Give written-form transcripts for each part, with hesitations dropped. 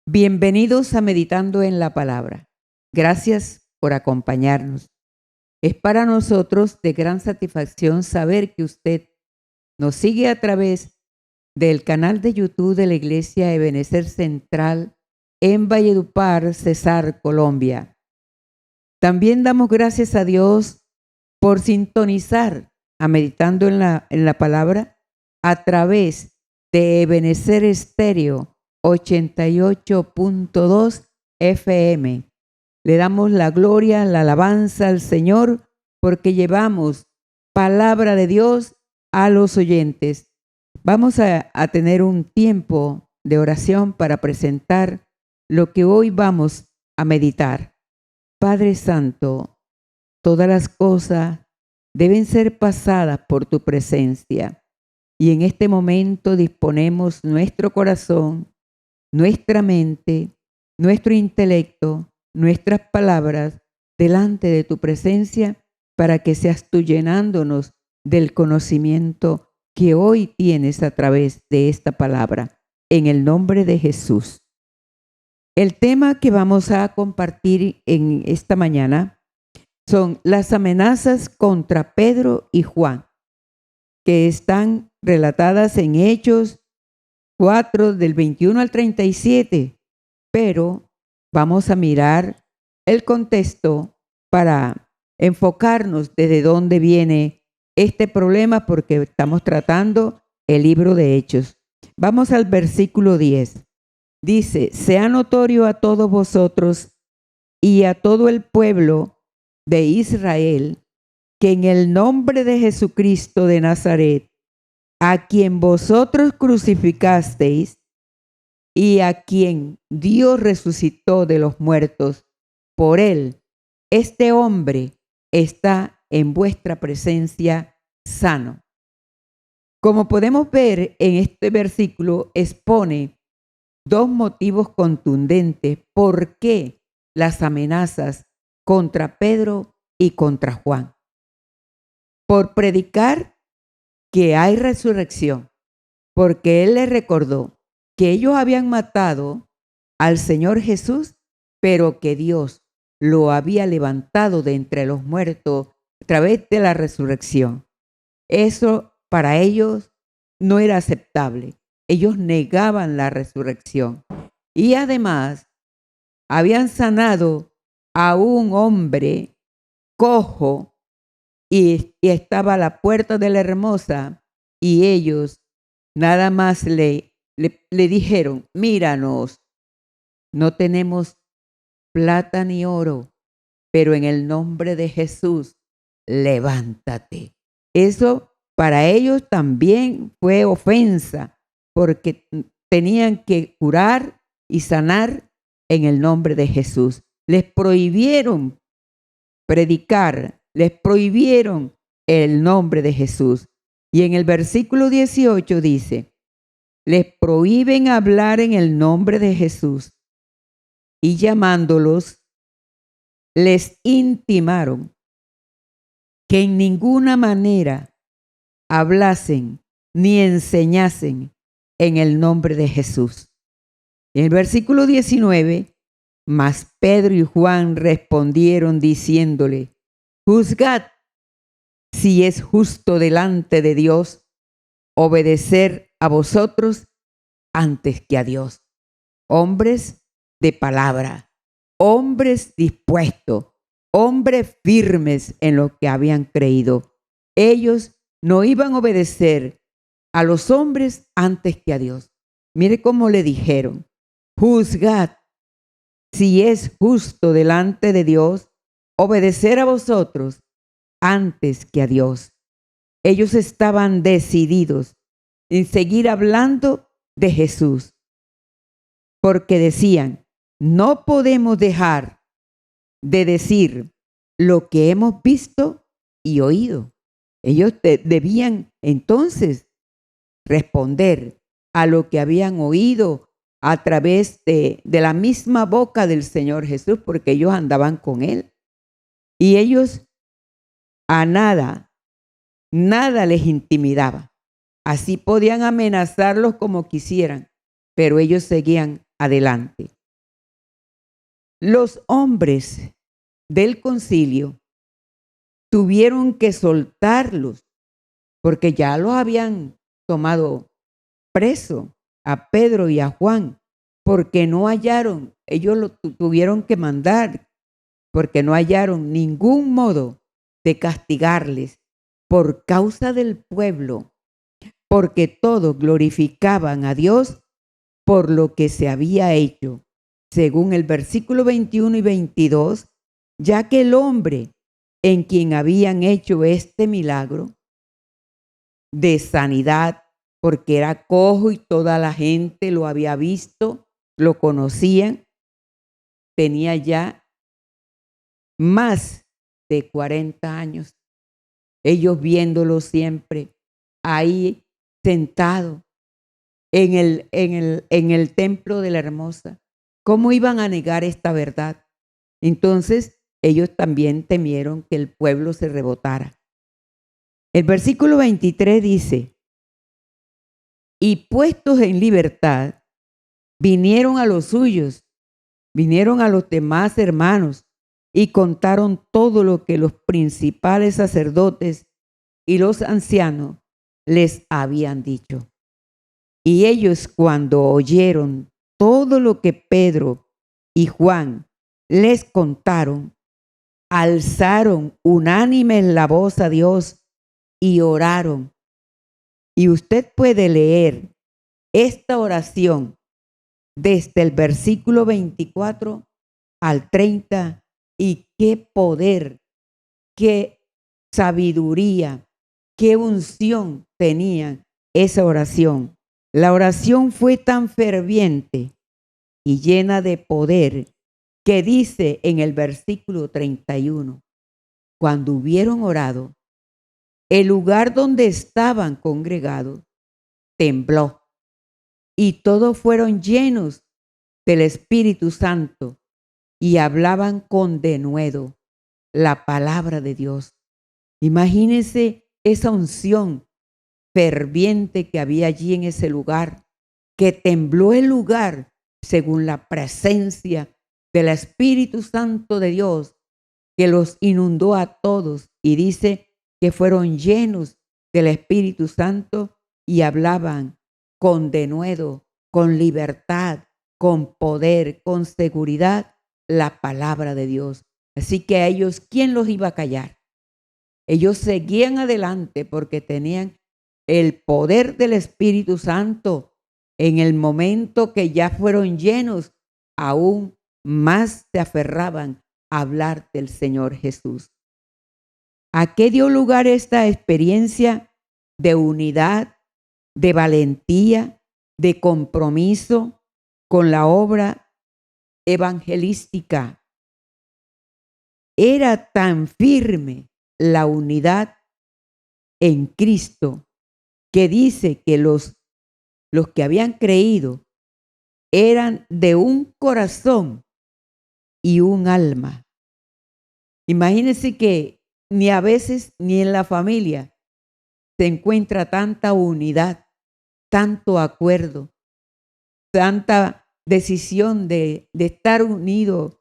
Bienvenidos a Meditando en la Palabra. Gracias por acompañarnos. Es para nosotros de gran satisfacción saber que usted nos sigue a través del canal de YouTube de la Iglesia Ebenecer Central en Valledupar, Cesar, Colombia. También damos gracias a Dios por sintonizar a Meditando en la Palabra a través de Ebenecer Estéreo 88.2 FM. Le damos la gloria, la alabanza al Señor porque llevamos palabra de Dios a los oyentes. Vamos a tener un tiempo de oración para presentar lo que hoy vamos a meditar. Padre Santo, todas las cosas deben ser pasadas por tu presencia y en este momento disponemos nuestro corazón, nuestra mente, nuestro intelecto, nuestras palabras delante de tu presencia para que seas tú llenándonos del conocimiento que hoy tienes a través de esta palabra. En el nombre de Jesús. El tema que vamos a compartir en esta mañana son las amenazas contra Pedro y Juan, que están relatadas en Hechos 4 del 21 al 37, pero vamos a mirar el contexto para enfocarnos desde dónde viene este problema, porque estamos tratando el libro de Hechos. Vamos al versículo 10. Dice: sea notorio a todos vosotros y a todo el pueblo de Israel que en el nombre de Jesucristo de Nazaret, a quien vosotros crucificasteis y a quien Dios resucitó de los muertos, por él, este hombre está en vuestra presencia sano. Como podemos ver en este versículo, expone dos motivos contundentes por qué las amenazas contra Pedro y contra Juan. Por predicar que hay resurrección, porque él les recordó que ellos habían matado al Señor Jesús, pero que Dios lo había levantado de entre los muertos a través de la resurrección. Eso para ellos no era aceptable. Ellos negaban la resurrección. Y además habían sanado a un hombre cojo y estaba a la puerta de la hermosa, y ellos nada más le dijeron: míranos, no tenemos plata ni oro, pero en el nombre de Jesús, levántate. Eso para ellos también fue ofensa, porque tenían que curar y sanar en el nombre de Jesús. Les prohibieron predicar, les prohibieron el nombre de Jesús. Y en el versículo 18 dice: les prohíben hablar en el nombre de Jesús, y llamándolos, les intimaron que en ninguna manera hablasen ni enseñasen en el nombre de Jesús. En el versículo 19, mas Pedro y Juan respondieron diciéndole: juzgad si es justo delante de Dios obedecer a vosotros antes que a Dios. Hombres de palabra, hombres dispuestos, hombres firmes en lo que habían creído. Ellos no iban a obedecer a los hombres antes que a Dios. Mire cómo le dijeron: juzgad si es justo delante de Dios obedecer a vosotros antes que a Dios. Ellos estaban decididos en seguir hablando de Jesús, porque decían: no podemos dejar de decir lo que hemos visto y oído. Ellos debían entonces responder a lo que habían oído a través de la misma boca del Señor Jesús, porque ellos andaban con él. Y ellos a nada les intimidaba. Así podían amenazarlos como quisieran, pero ellos seguían adelante. Los hombres del concilio tuvieron que soltarlos porque ya los habían tomado preso a Pedro y a Juan, porque no hallaron, ellos lo tuvieron que mandar, porque no hallaron ningún modo de castigarles por causa del pueblo, porque todos glorificaban a Dios por lo que se había hecho, según el versículo 21 y 22, ya que el hombre en quien habían hecho este milagro de sanidad, porque era cojo y toda la gente lo había visto, lo conocían, tenía ya más de 40 años, ellos viéndolo siempre ahí sentado en el templo de la Hermosa. ¿Cómo iban a negar esta verdad? Entonces ellos también temieron que el pueblo se rebotara. El versículo 23 dice, y puestos en libertad, vinieron a los suyos, vinieron a los demás hermanos y contaron todo lo que los principales sacerdotes y los ancianos les habían dicho. Y ellos, cuando oyeron todo lo que Pedro y Juan les contaron, alzaron unánimes la voz a Dios y oraron. Y usted puede leer esta oración desde el versículo 24 al 30, y qué poder, qué sabiduría, qué unción tenía esa oración. La oración fue tan ferviente y llena de poder que dice en el versículo 31, cuando hubieron orado, el lugar donde estaban congregados tembló y todos fueron llenos del Espíritu Santo y hablaban con denuedo la palabra de Dios. Imagínense esa unción ferviente que había allí en ese lugar, que tembló el lugar según la presencia del Espíritu Santo de Dios, que los inundó a todos, y dice que fueron llenos del Espíritu Santo y hablaban con denuedo, con libertad, con poder, con seguridad, la palabra de Dios. Así que a ellos, ¿quién los iba a callar? Ellos seguían adelante porque tenían el poder del Espíritu Santo. En el momento que ya fueron llenos, aún más se aferraban a hablar del Señor Jesús. ¿A qué dio lugar esta experiencia de unidad, de valentía, de compromiso con la obra evangelística? Era tan firme la unidad en Cristo que dice que los que habían creído eran de un corazón y un alma. Imagínense que ni a veces ni en la familia se encuentra tanta unidad, tanto acuerdo, tanta decisión de estar unido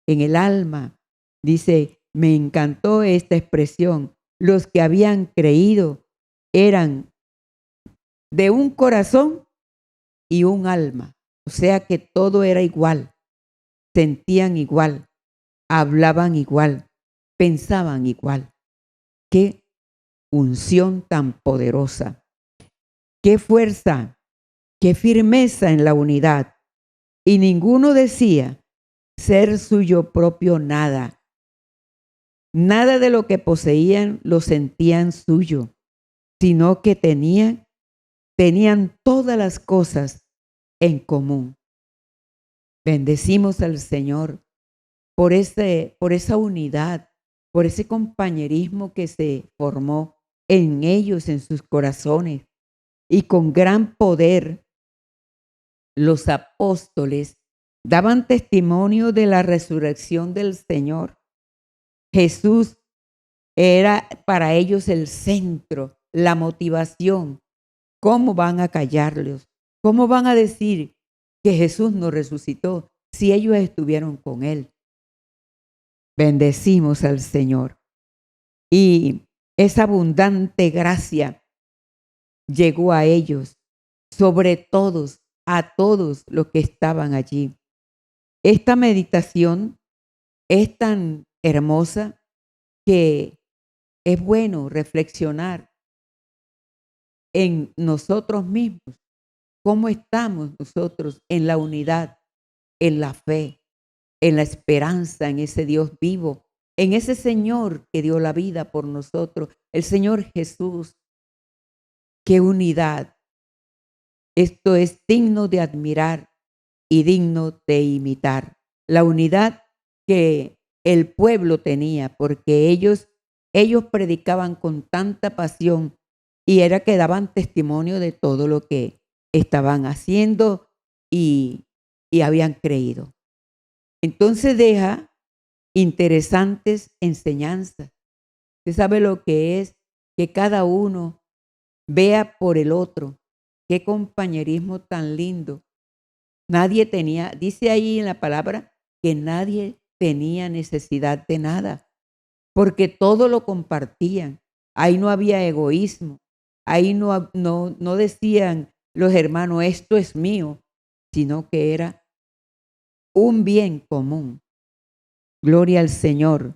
en el alma. Dice, me encantó esta expresión. Los que habían creído eran de un corazón y un alma. O sea que todo era igual, sentían igual, hablaban igual, pensaban igual. Qué unción tan poderosa, qué fuerza, qué firmeza en la unidad. Y ninguno decía ser suyo propio nada. Nada de lo que poseían lo sentían suyo, sino que tenían todas las cosas en común. Bendecimos al Señor por esa unidad, por ese compañerismo que se formó en ellos, en sus corazones. Y con gran poder, los apóstoles daban testimonio de la resurrección del Señor. Jesús era para ellos el centro, la motivación. ¿Cómo van a callarlos? ¿Cómo van a decir que Jesús no resucitó si ellos estuvieron con Él. Bendecimos al Señor. Y esa abundante gracia llegó a ellos, sobre todos, a todos los que estaban allí. Esta meditación es tan hermosa que es bueno reflexionar en nosotros mismos, cómo estamos nosotros en la unidad, en la fe, en la esperanza, en ese Dios vivo, en ese Señor que dio la vida por nosotros, el Señor Jesús. ¡Qué unidad! Esto es digno de admirar y digno de imitar. La unidad que el pueblo tenía, porque ellos predicaban con tanta pasión y era que daban testimonio de todo lo que estaban haciendo y habían creído. Entonces deja interesantes enseñanzas. Usted sabe lo que es que cada uno vea por el otro. Qué compañerismo tan lindo. Nadie tenía, dice ahí en la palabra, que nadie tenía necesidad de nada, porque todo lo compartían. Ahí no había egoísmo. Ahí no decían los hermanos, esto es mío, sino que era un bien común. Gloria al Señor.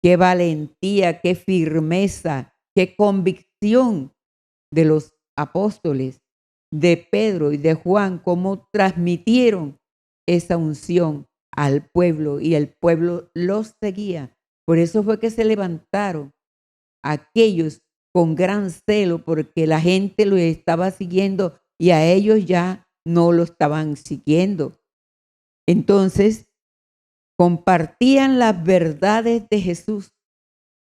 Qué valentía, qué firmeza, qué convicción de los apóstoles, de Pedro y de Juan, cómo transmitieron esa unción al pueblo y el pueblo los seguía. Por eso fue que se levantaron aquellos con gran celo, porque la gente lo estaba siguiendo y a ellos ya no lo estaban siguiendo. Entonces, compartían las verdades de Jesús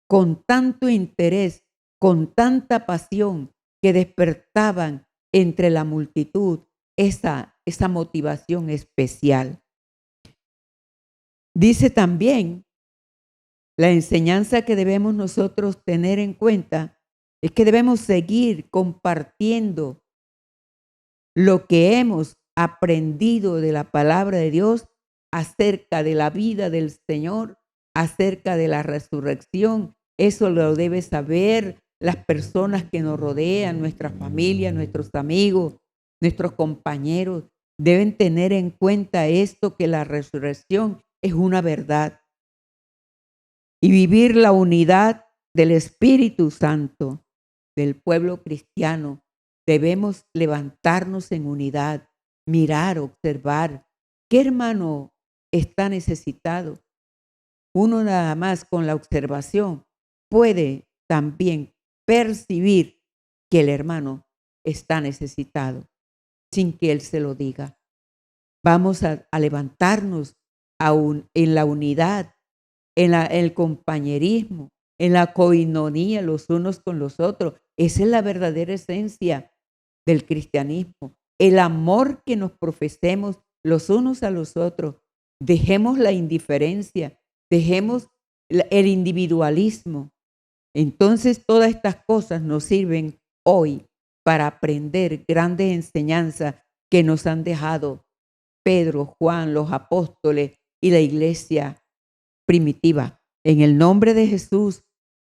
con tanto interés, con tanta pasión, que despertaban entre la multitud esa motivación especial. Dice también, la enseñanza que debemos nosotros tener en cuenta es que debemos seguir compartiendo lo que hemos aprendido de la palabra de Dios acerca de la vida del Señor, acerca de la resurrección. Eso lo debe saber las personas que nos rodean, nuestra familia, nuestros amigos, nuestros compañeros. Deben tener en cuenta esto, que la resurrección es una verdad. Y vivir la unidad del Espíritu Santo del pueblo cristiano. Debemos levantarnos en unidad, mirar, observar qué hermano está necesitado. Uno nada más con la observación puede también percibir que el hermano está necesitado sin que él se lo diga. Vamos a levantarnos en la unidad, en el compañerismo, en la coinonía los unos con los otros. Esa es la verdadera esencia del cristianismo. El amor que nos profesemos los unos a los otros. Dejemos la indiferencia, dejemos el individualismo. Entonces todas estas cosas nos sirven hoy para aprender grandes enseñanzas que nos han dejado Pedro, Juan, los apóstoles y la iglesia primitiva. En el nombre de Jesús,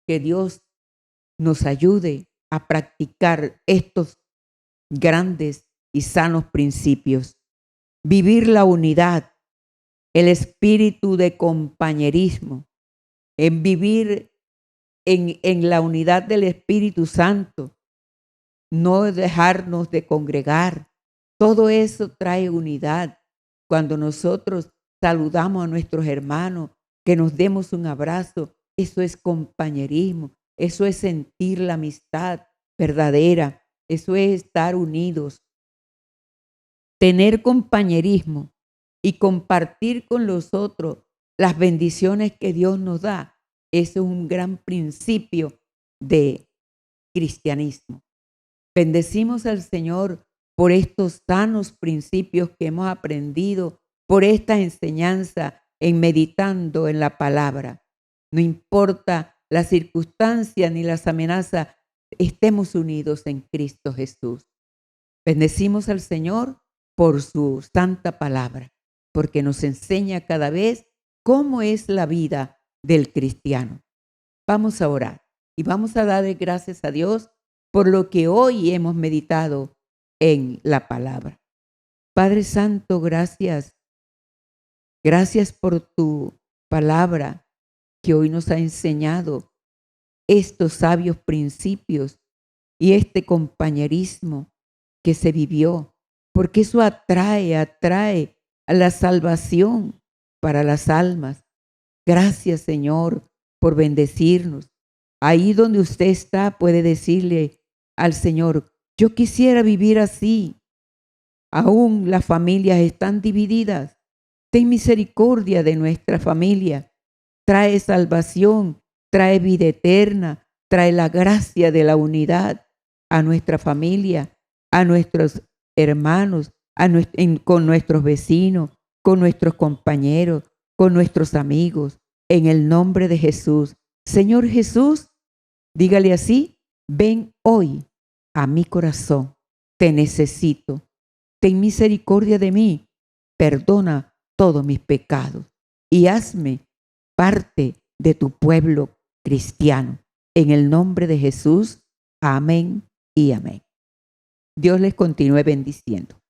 que Dios nos ayude a practicar estos grandes y sanos principios. Vivir la unidad, el espíritu de compañerismo, en vivir en la unidad del Espíritu Santo, no dejarnos de congregar. Todo eso trae unidad. Cuando nosotros saludamos a nuestros hermanos, que nos demos un abrazo, eso es compañerismo, eso es sentir la amistad verdadera, eso es estar unidos. Tener compañerismo y compartir con los otros las bendiciones que Dios nos da, eso es un gran principio de cristianismo. Bendecimos al Señor por estos sanos principios que hemos aprendido, por esta enseñanza en meditando en la palabra. No importa la circunstancia ni las amenazas, estemos unidos en Cristo Jesús. Bendecimos al Señor por su santa palabra, porque nos enseña cada vez cómo es la vida del cristiano. Vamos a orar y vamos a darle gracias a Dios por lo que hoy hemos meditado en la palabra. Padre Santo, gracias. Gracias por tu palabra que hoy nos ha enseñado estos sabios principios y este compañerismo que se vivió, porque eso atrae a la salvación para las almas. Gracias, Señor, por bendecirnos. Ahí donde usted está, puede decirle al Señor: yo quisiera vivir así. Aún las familias están divididas. Ten misericordia de nuestra familia. Trae salvación, trae vida eterna, trae la gracia de la unidad a nuestra familia, a nuestros hermanos, con nuestros vecinos, con nuestros compañeros, con nuestros amigos, en el nombre de Jesús. Señor Jesús, dígale así: ven hoy a mi corazón, te necesito, ten misericordia de mí, perdona todos mis pecados y hazme parte de tu pueblo cristiano. En el nombre de Jesús, amén y amén. Dios les continúe bendiciendo.